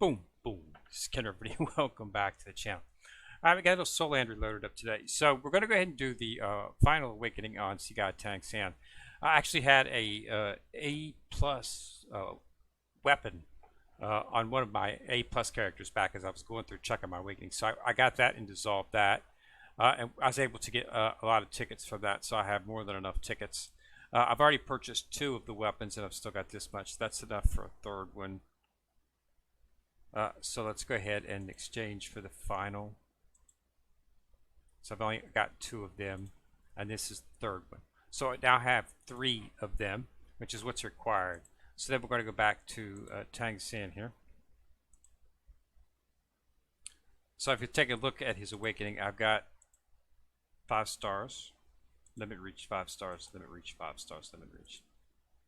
Boom, boom. This is Ken, everybody. Welcome back to the channel. All right, we got a little Soul Landry loaded up today. So we're going to go ahead and do the final awakening on Sea God Tang San. I actually had a A plus weapon on one of my A plus characters back as I was going through checking my awakening. So I got that and dissolved that. And I was able to get a lot of tickets for that, so I have more than enough tickets. I've already purchased 2 of the weapons, and I've still got this much. That's enough for a third one. So let's go ahead and exchange for the final. So I've only got 2 of them, and this is the third one. So I now have 3 of them, which is what's required. So then we're going to go back to Tang San here. So if you take a look at his awakening, I've got 5 stars. Limit reach 5 stars, limit reach 5 stars, limit reach.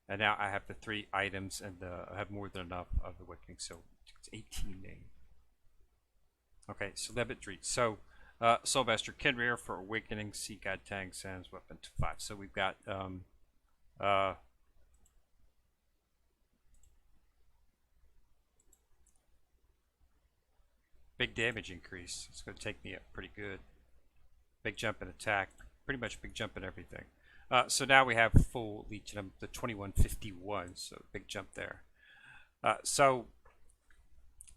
And now I have the 3 items, and I have more than enough of the awakening, so it's 18 name. Okay, so limit reach. So Sylvester Kenrir for awakening Sea God Tang San's weapon to 5. So we've got big damage increase. It's going to take me up pretty good. Big jump in attack, pretty much big jump in everything. So now we have full Legion of the 2151, so big jump there. So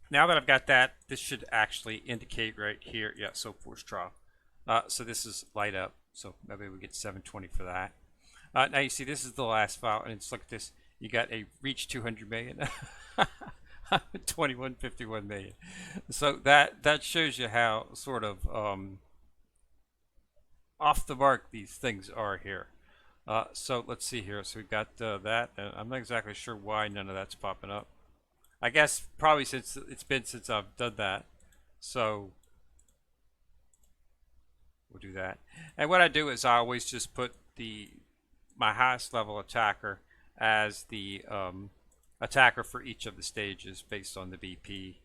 now that I've got that, this should actually indicate right here, yeah, so force trial. So this is light up, so maybe we get 720 for that. Now you see this is the last file, and it's look at this. You got a reach 200 million, 2151 million. So that shows you how sort of off the mark these things are here. So let's see here. So we've got that, and I'm not exactly sure why none of that's popping up. I guess probably since it's been since I've done that. So we'll do that. And what I do is I always just put my highest level attacker as the attacker for each of the stages based on the BP.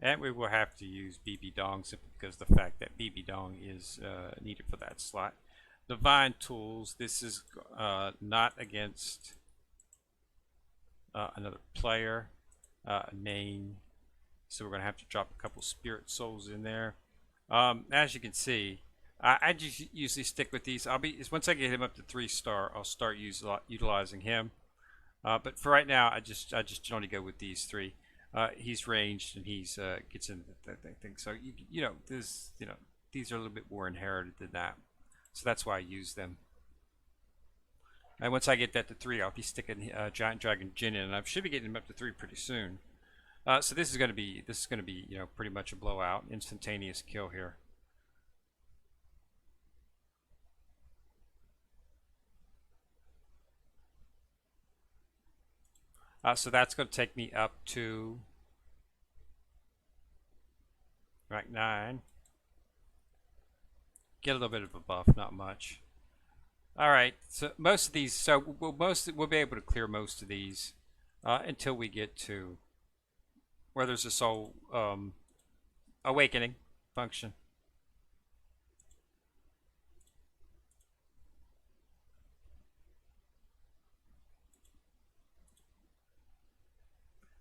And we will have to use BB Dong simply because of the fact that BB Dong is needed for that slot. Divine Tools, this is not against another player name. So we're going to have to drop a couple Spirit Souls in there. As you can see, I just usually stick with these. Once I get him up to 3-star, I'll start utilizing him. But for right now, I just generally go with these 3. He's ranged and he's gets into that thing. So these are a little bit more inherited than that. So that's why I use them. And once I get that to 3, I'll be sticking Giant Dragon Jin in, and I should be getting him up to 3 pretty soon. So this is going to be pretty much a blowout, instantaneous kill here. So that's going to take me up to rank 9. Get a little bit of a buff, not much. All right, so most of these, we'll be able to clear most of these until we get to where there's a soul awakening function.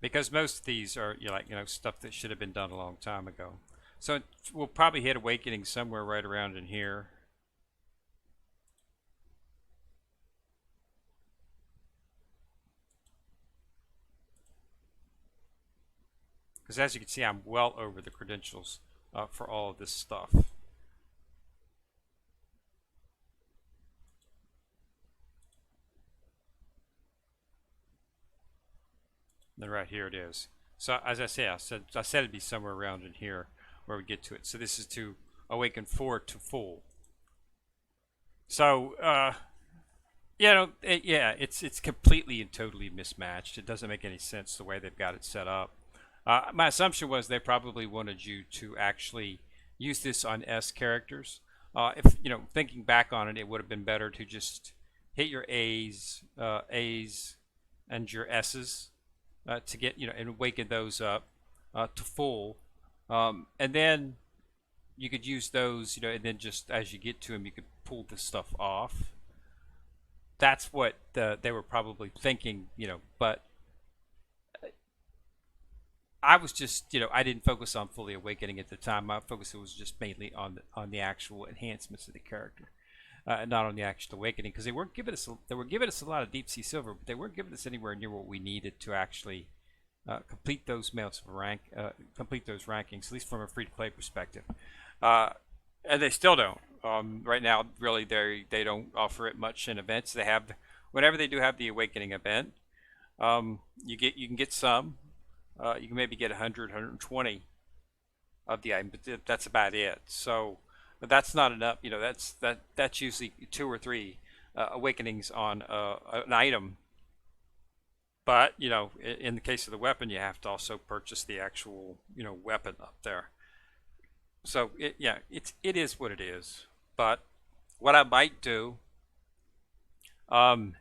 Because most of these are stuff that should have been done a long time ago. So we'll probably hit awakening somewhere right around in here. Because as you can see, I'm well over the credentials for all of this stuff. Then right here it is. So as I said it'd be somewhere around in here where we get to it. So this is to awaken 4 to full. So it's completely and totally mismatched. It doesn't make any sense the way they've got it set up. My assumption was they probably wanted you to actually use this on S characters. If thinking back on it, it would have been better to just hit your A's and your S's to get and awaken those up to full, and then you could use those, and then just as you get to them, you could pull this stuff off. That's what they were probably thinking, but I was just, I didn't focus on fully awakening at the time. My focus was just mainly on the actual enhancements of the character, not on the actual awakening, because they were giving us a lot of deep sea silver, but they weren't giving us anywhere near what we needed to actually complete those amounts of complete those rankings, at least from a free to play perspective. And they still don't. Right now, really, they don't offer it much in events. They have, whenever they do have the awakening event, you can get some. You can maybe get 100, 120 of the item, but that's about it. So, but that's not enough. That's usually 2 or 3 awakenings on an item. But in the case of the weapon, you have to also purchase the actual weapon up there. So it is what it is. But what I might do, in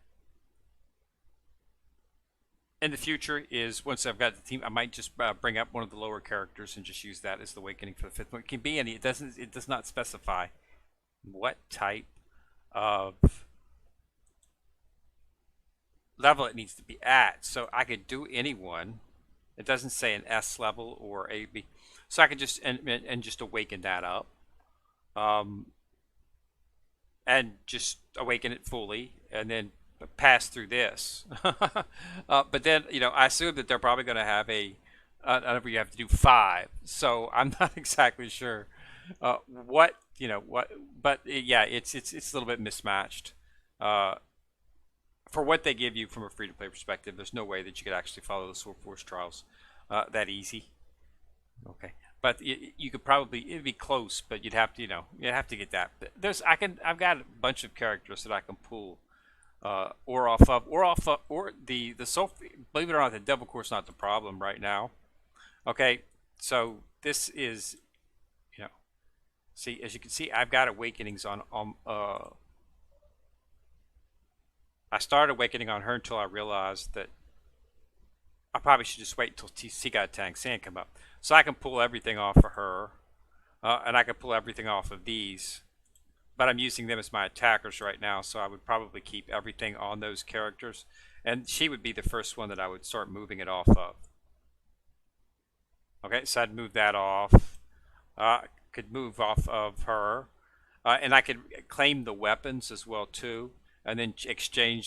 the future is, once I've got the team, I might just bring up one of the lower characters and just use that as the awakening for the 5th one. It can be any. It does not specify what type of level it needs to be at. So I could do anyone. It doesn't say an S level or a B. So I could just and just awaken that up, and just awaken it fully, and then pass through this. But then, I assume that they're probably going to have you have to do 5. So I'm not exactly sure what, but yeah, it's a little bit mismatched. For what they give you from a free-to-play perspective, there's no way that you could actually follow the Sword Force trials that easy. Okay. But you could probably, it'd be close, but you'd have to, get that. I've got a bunch of characters that I can pull or the soul. Believe it or not, the Devil Core's not the problem right now. Okay, so this is, see, as you can see, I've got awakenings on. I started awakening on her until I realized that I probably should just wait until Tang Sand come up, so I can pull everything off of her, and I can pull everything off of these. But I'm using them as my attackers right now, so I would probably keep everything on those characters. And she would be the first one that I would start moving it off of. Okay, so I'd move that off. Could move off of her. And I could claim the weapons as well, too. And then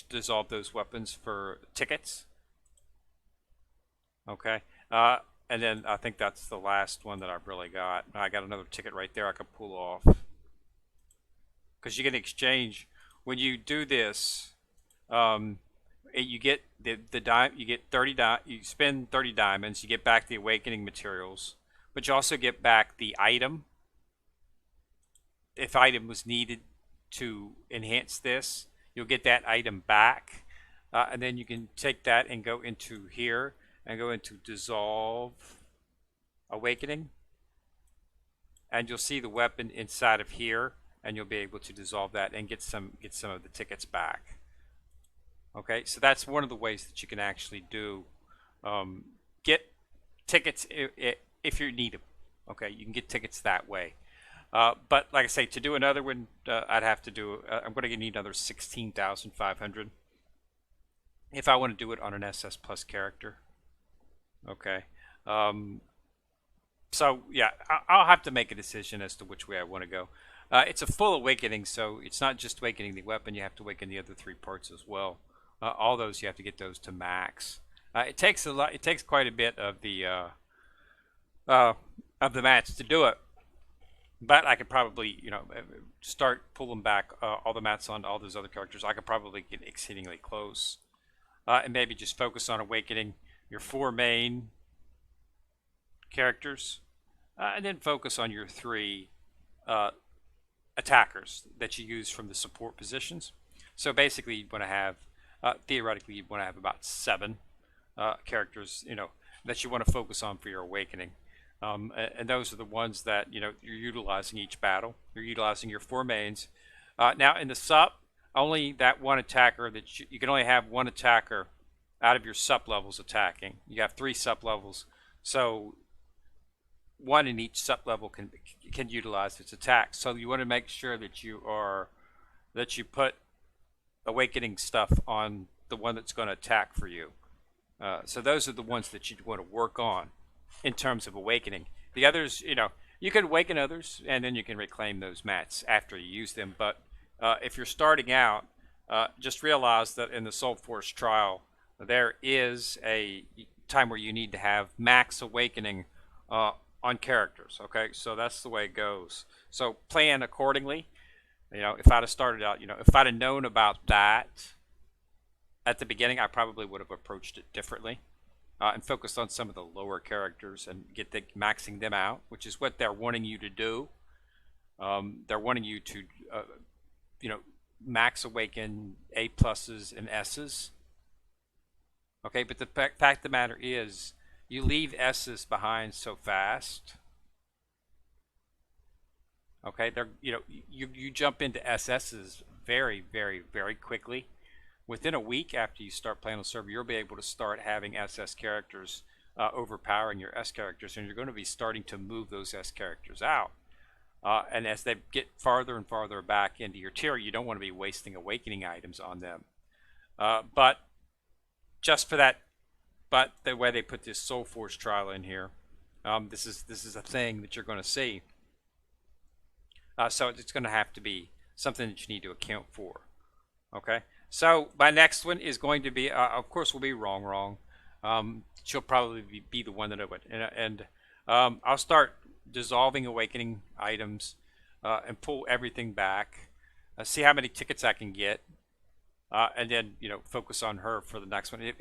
dissolve those weapons for tickets. Okay. And then I think that's the last one that I've really got. I got another ticket right there I could pull off. Because you can exchange when you do this. You get you get 30 you spend 30 diamonds. You get back the awakening materials, but you also get back the item. If item was needed to enhance this, you'll get that item back, and then you can take that and go into here and go into dissolve awakening, and you'll see the weapon inside of here. And you'll be able to dissolve that and get some of the tickets back. Okay, so that's one of the ways that you can actually do get tickets if you need them. Okay, you can get tickets that way. But like I say, to do another one, I'd have to do. I'm going to need another 16,500 if I want to do it on an SS Plus character. Okay. So yeah, I'll have to make a decision as to which way I want to go. It's a full awakening, so it's not just awakening the weapon. You have to awaken the other 3 parts as well. All those, you have to get those to max. It takes a lot. It takes quite a bit of the mats to do it. But I could probably, start pulling back all the mats on all those other characters. I could probably get exceedingly close, and maybe just focus on awakening your 4 main characters, and then focus on your 3 attackers that you use from the support positions. So basically, you'd want to have, theoretically, you'd want to have about 7 characters, that you want to focus on for your awakening. And those are the ones that, you're utilizing each battle. You're utilizing your 4 mains. Now, in the sup, only that one attacker that you can only have 1 attacker out of your sup levels attacking. You have 3 sup levels. So one in each sub level can utilize its attack. So you want to make sure that you put awakening stuff on the one that's going to attack for you. So those are the ones that you want to work on in terms of awakening. The others, you can awaken others and then you can reclaim those mats after you use them. But if you're starting out, just realize that in the Soul Force trial, there is a time where you need to have max awakening on characters. Okay, so that's the way it goes. So plan accordingly. If I'd have started out, if I'd have known about that at the beginning, I probably would have approached it differently and focused on some of the lower characters and maxing them out, which is what they're wanting you to do. They're wanting you to, max awaken A pluses and S's. Okay, but the fact of the matter is, you leave S's behind so fast. Okay, you jump into SS's very, very, very quickly. Within a week after you start playing on the server, you'll be able to start having SS characters overpowering your S characters, and you're going to be starting to move those S characters out. And as they get farther and farther back into your tier, you don't want to be wasting awakening items on them. But just for that, but the way they put this Soul Force trial in here, this is a thing that you're going to see. So it's going to have to be something that you need to account for. Okay. So my next one is going to be, of course, will be Rongrong. She'll probably be the one that I would, and I'll start dissolving awakening items and pull everything back. See how many tickets I can get, and then focus on her for the next one.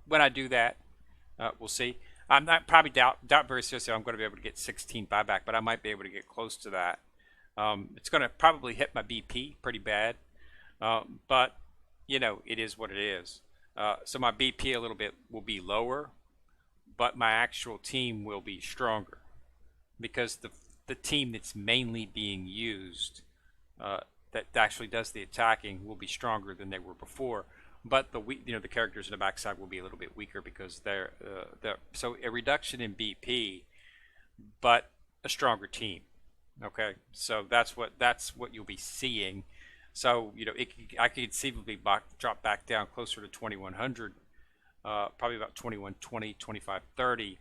When I do that, we'll see. I'm not probably doubt very seriously I'm going to be able to get 16 buyback, but I might be able to get close to that. It's going to probably hit my BP pretty bad, but it is what it is. So my BP a little bit will be lower, but my actual team will be stronger because the team that's mainly being used that actually does the attacking will be stronger than they were before. But the characters in the backside will be a little bit weaker because they're so a reduction in BP, but a stronger team. Okay, so that's what you'll be seeing. So I could conceivably drop back down closer to 2100, probably about 2120, 2530.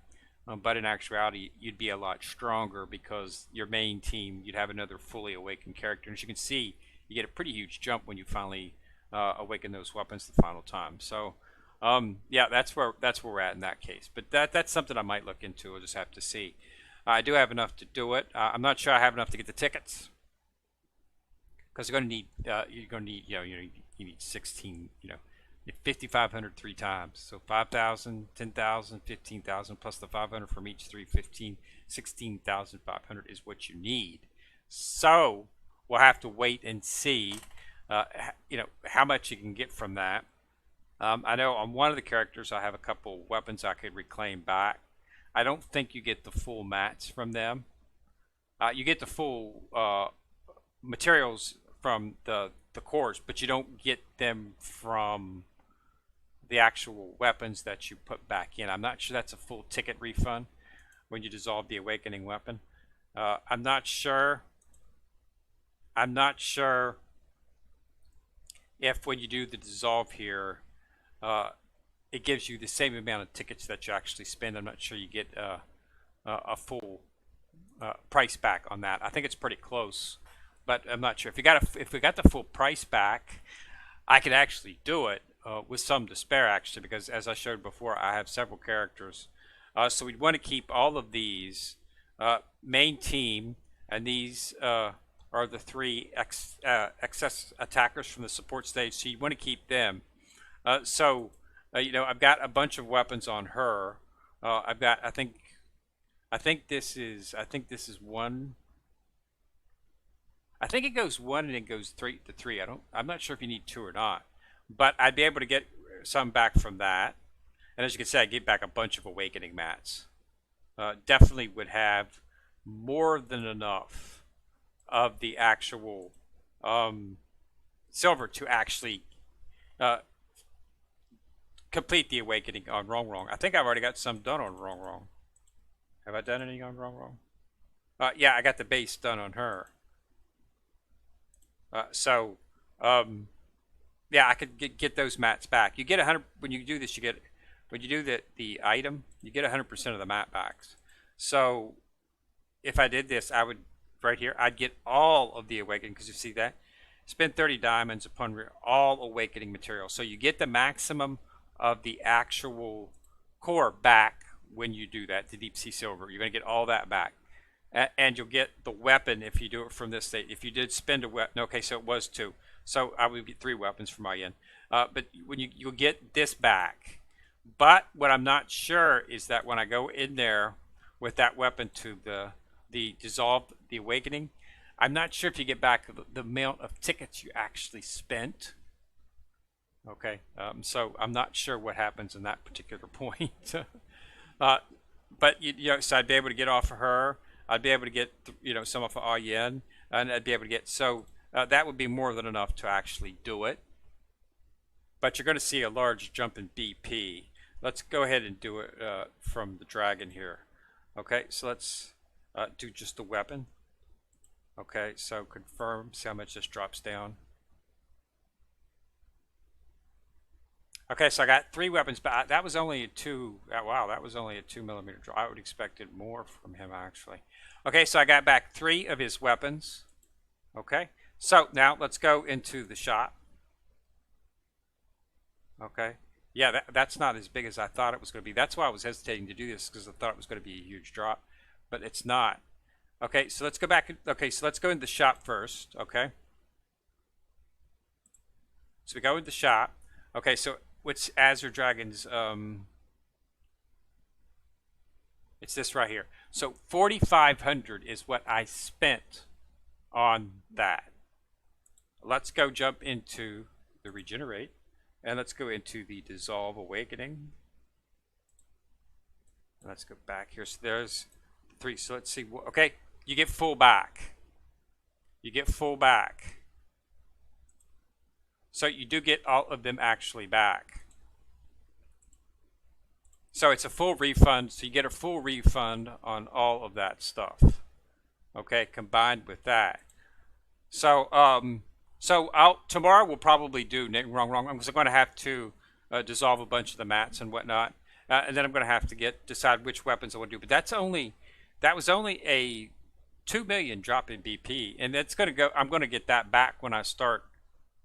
But in actuality, you'd be a lot stronger because your main team, you'd have another fully awakened character. And as you can see, you get a pretty huge jump when you finally awaken those weapons the final time. So yeah, that's where we're at in that case. But that's something I might look into. We'll just have to see. I do have enough to do it. I'm not sure I have enough to get the tickets because you're going to need you need 16 5,500 3 times. So 5,000, 10,000, 15,000 plus the 500 from each 3, 15, 16,500 is what you need. So we'll have to wait and see how much you can get from that. I know on one of the characters I have a couple weapons I could reclaim back. I don't think you get the full mats from them. You get the full materials from the cores, but you don't get them from the actual weapons that you put back in. I'm not sure that's a full ticket refund when you dissolve the awakening weapon. I'm not sure if when you do the dissolve here, it gives you the same amount of tickets that you actually spend. I'm not sure you get a full price back on that. I think it's pretty close, but I'm not sure. If we got the full price back, I could actually do it with some despair, actually, because as I showed before, I have several characters. So we'd want to keep all of these main team, and these are the 3 excess attackers from the support stage. So you want to keep them. I've got a bunch of weapons on her. I've got, I think this is one. I think it goes 1 and it goes 3 to 3. I'm not sure if you need 2 or not, but I'd be able to get some back from that. And as you can see, I get back a bunch of awakening mats. Definitely would have more than enough of the actual silver to actually complete the awakening on Rongrong. I think I've already got some done on Rongrong. Have I done any on Rongrong? Yeah, I got the base done on her. So, um, yeah, I could get those mats back. You get 100 when you do this. You get when you do the item, you get 100% of the mat backs. So if I did this, I would right here. I'd get all of the awakening because you see that. Spend 30 diamonds upon all awakening material. So you get the maximum of the actual core back when you do that. The deep sea silver, you're gonna get all that back. And you'll get the weapon if you do it from this state. If you did spend a weapon, okay, so it was 2. So I would get 3 weapons from my end. But when you'll get this back. But what I'm not sure is that when I go in there with that weapon to the dissolve, the awakening, I'm not sure if you get back the amount of tickets you actually spent. Okay, so I'm not sure what happens in that particular point. But you know, so I'd be able to get off of her. I'd be able to get some off of Ayen, and I'd be able to get that would be more than enough to actually do it. But you're going to see a large jump in BP. Let's go ahead and do it from the dragon here. Okay, so let's do just the weapon. Okay, so confirm. See how much this drops down. Okay, so I got 3 weapons, but that was only a 2. Wow, that was only a 2mm drop. I would expected more from him actually. Okay, so I got back 3 of his weapons. Okay, so now let's go into the shop. Okay, yeah, that's not as big as I thought it was going to be. That's why I was hesitating to do this, because I thought it was going to be a huge drop, but it's not. Okay, so let's go back. Okay, so let's go into the shop first. Okay, so we go into the shop. Okay, so what's Azure Dragons? It's this right here. So 4,500 is what I spent on that. Let's go jump into the regenerate, and let's go into the dissolve awakening. Let's go back here. So there's 3. So let's see. Okay, you get full back. You get full back. So you do get all of them actually back. So it's a full refund. So you get a full refund on all of that stuff. Okay, combined with that. So tomorrow we'll probably do Rongrong because I'm going to have to dissolve a bunch of the mats and whatnot, and then I'm going to have to decide which weapons I want to do. But that was only a 2 million drop in BP, and it's going to go. I'm going to get that back when I start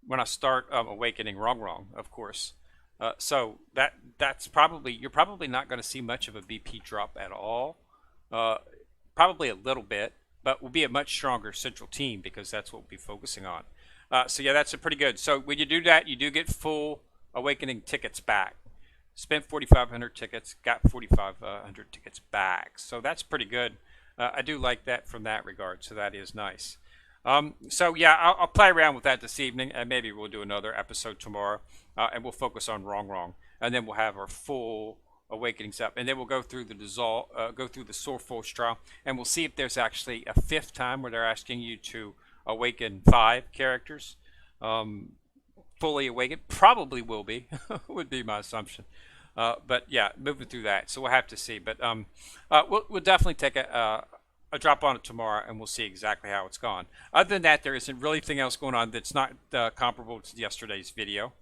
awakening Rongrong, of course. So that's probably, you're probably not going to see much of a BP drop at all. Probably a little bit, but we'll be a much stronger central team because that's what we'll be focusing on. So yeah, that's a pretty good. So when you do that, you do get full awakening tickets back. Spent 4,500 tickets, got 4,500 tickets back. So that's pretty good. I do like that from that regard. So that is nice. So yeah, I'll play around with that this evening, and maybe we'll do another episode tomorrow, and we'll focus on Rongrong, and then we'll have our full awakenings up, and then we'll go through the go through the Swordforce trial, and we'll see if there's actually a 5th time where they're asking you to awaken 5 characters, fully awakened. Probably will be, would be my assumption. But yeah, moving through that, so we'll have to see. But we'll definitely take a drop on it tomorrow, and we'll see exactly how it's gone. Other than that, there isn't really anything else going on that's not comparable to yesterday's video.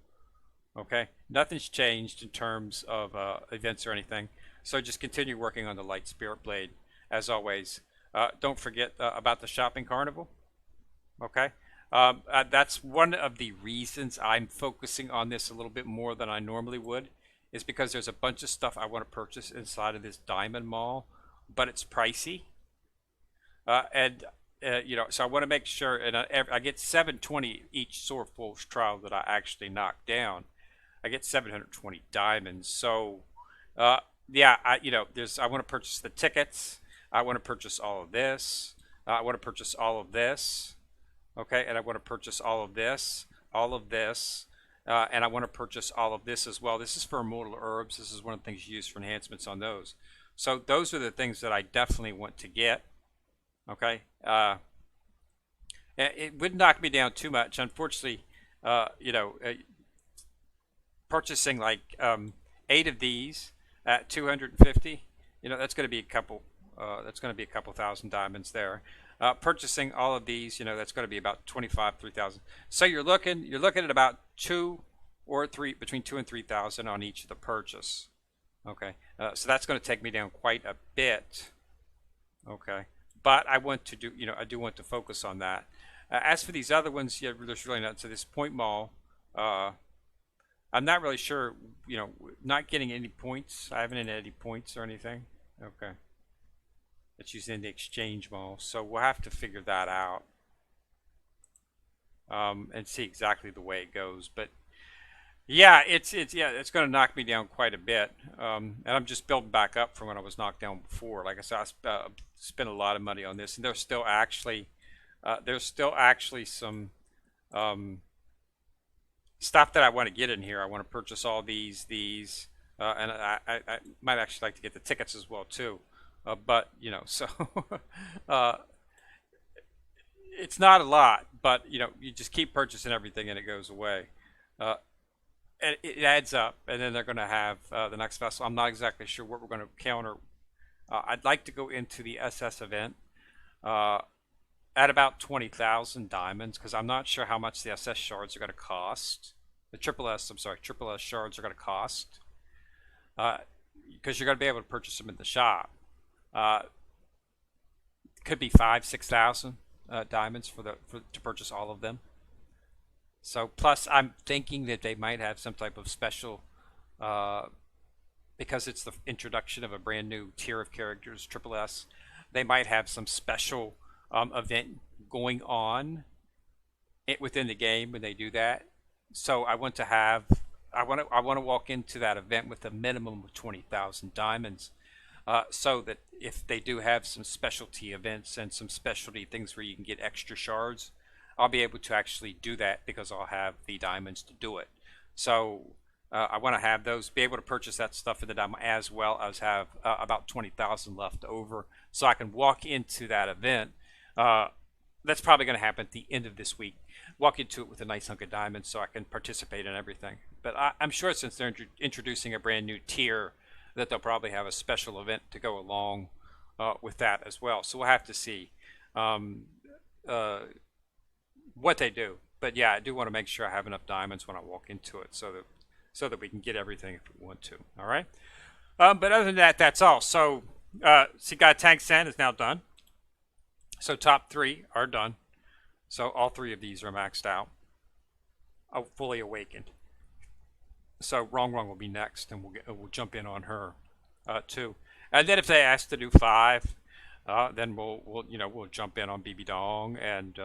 Okay, nothing's changed in terms of events or anything. So just continue working on the Light Spirit Blade as always. Don't forget about the shopping carnival. Okay, that's one of the reasons I'm focusing on this a little bit more than I normally would, is because there's a bunch of stuff I want to purchase inside of this diamond mall, but it's pricey. So I want to make sure, and I get 720 each Swordforce trial that I actually knock down. I get 720 diamonds. So, yeah, I want to purchase the tickets. I want to purchase all of this. I want to purchase all of this. Okay, and I want to purchase all of this, and I want to purchase all of this as well. This is for immortal herbs. This is one of the things used for enhancements on those. So those are the things that I definitely want to get. Okay, it would knock me down too much. Unfortunately, purchasing like 8 of these at 250, that's going to be a couple That's going to be a couple thousand diamonds there. Purchasing all of these, that's going to be about 25, 3,000. So you're looking at about 2 or 3, between 2 and 3,000 on each of the purchase. Okay, so that's going to take me down quite a bit. Okay, but I want to do, I do want to focus on that. As for these other ones, yeah, there's really not. So this point mall, I'm not really sure, not getting any points. I haven't had any points or anything. Okay. It's using the exchange mall. So we'll have to figure that out. And see exactly the way it goes. But yeah, it's going to knock me down quite a bit. And I'm just building back up from when I was knocked down before. Like I said, I spent a lot of money on this, and there's still actually some stuff that I want to get in here. I want to purchase all these, and I might actually like to get the tickets as well too. But so it's not a lot, but you just keep purchasing everything and it goes away. And it adds up, and then they're going to have the next vessel. I'm not exactly sure what we're going to counter. I'd like to go into the SS event at about 20,000 diamonds, because I'm not sure how much the SS shards are going to cost. The triple S shards are going to cost, because you're going to be able to purchase them in the shop. Could be 5,000-6,000 diamonds to purchase all of them. So plus I'm thinking that they might have some type of special, because it's the introduction of a brand new tier of characters, triple S. They might have some special event going on within the game when they do that. So I want to walk into that event with a minimum of 20,000 diamonds. So that if they do have some specialty events and some specialty things where you can get extra shards, I'll be able to actually do that because I'll have the diamonds to do it. So I want to have those, be able to purchase that stuff in the diamond, as well as have about 20,000 left over, so I can walk into that event. That's probably going to happen at the end of this week. Walk into it with a nice hunk of diamonds so I can participate in everything. But I'm sure since they're introducing a brand new tier, that they'll probably have a special event to go along with that as well. So we'll have to see what they do. But yeah, I do want to make sure I have enough diamonds when I walk into it, so that we can get everything if we want to. All right. But other than that, that's all. So see, Tang San is now done. So top 3 are done. So all 3 of these are maxed out, fully awakened. So Rongrong will be next, and we'll jump in on her too. And then if they ask to do 5, then we'll jump in on BB Dong. And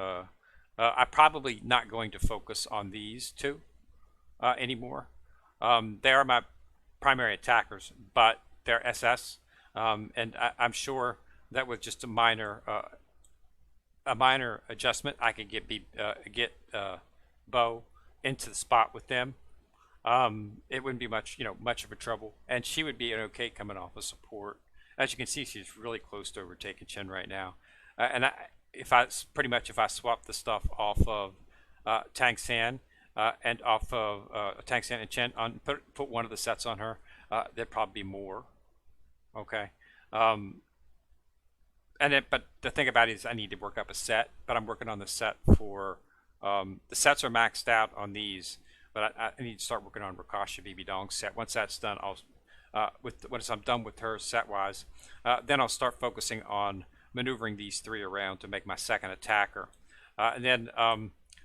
I'm probably not going to focus on these 2 anymore. They are my primary attackers, but they're SS, and I'm sure that with just a minor adjustment, I could get Bo into the spot with them. It wouldn't be much of a trouble, and she would be an okay coming off of support. As you can see, she's really close to overtaking Chen right now. And if I swap the stuff off of Tang San and off of Tang San and Chen, put one of the sets on her, there'd probably be more. Okay. But the thing about it is I need to work up a set, but I'm working on the set for the sets are maxed out on these, but I need to start working on Rakasha BB Dong's set. Once that's done, once I'm done with her set wise, then I'll start focusing on maneuvering these 3 around to make my second attacker. And then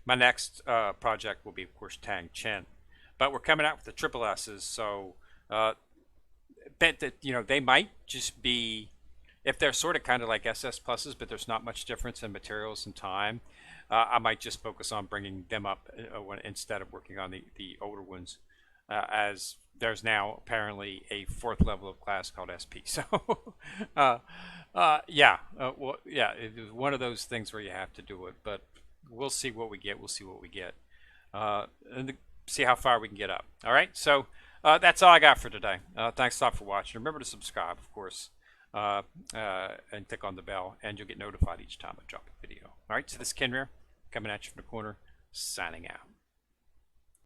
my next project will be, of course, Tang Chen. But we're coming out with the triple S's, so bet that they might just be, if they're sort of kind of like SS pluses, but there's not much difference in materials and time, I might just focus on bringing them up instead of working on the older ones, as there's now apparently a 4th level of class called SP. So yeah, it was one of those things where you have to do it, but we'll see what we get. And see how far we can get up. All right, so that's all I got for today. Thanks a lot for watching. Remember to subscribe, of course, and click on the bell, and you'll get notified each time I drop a video. All right, so this is Kenrir coming at you from the corner, signing out.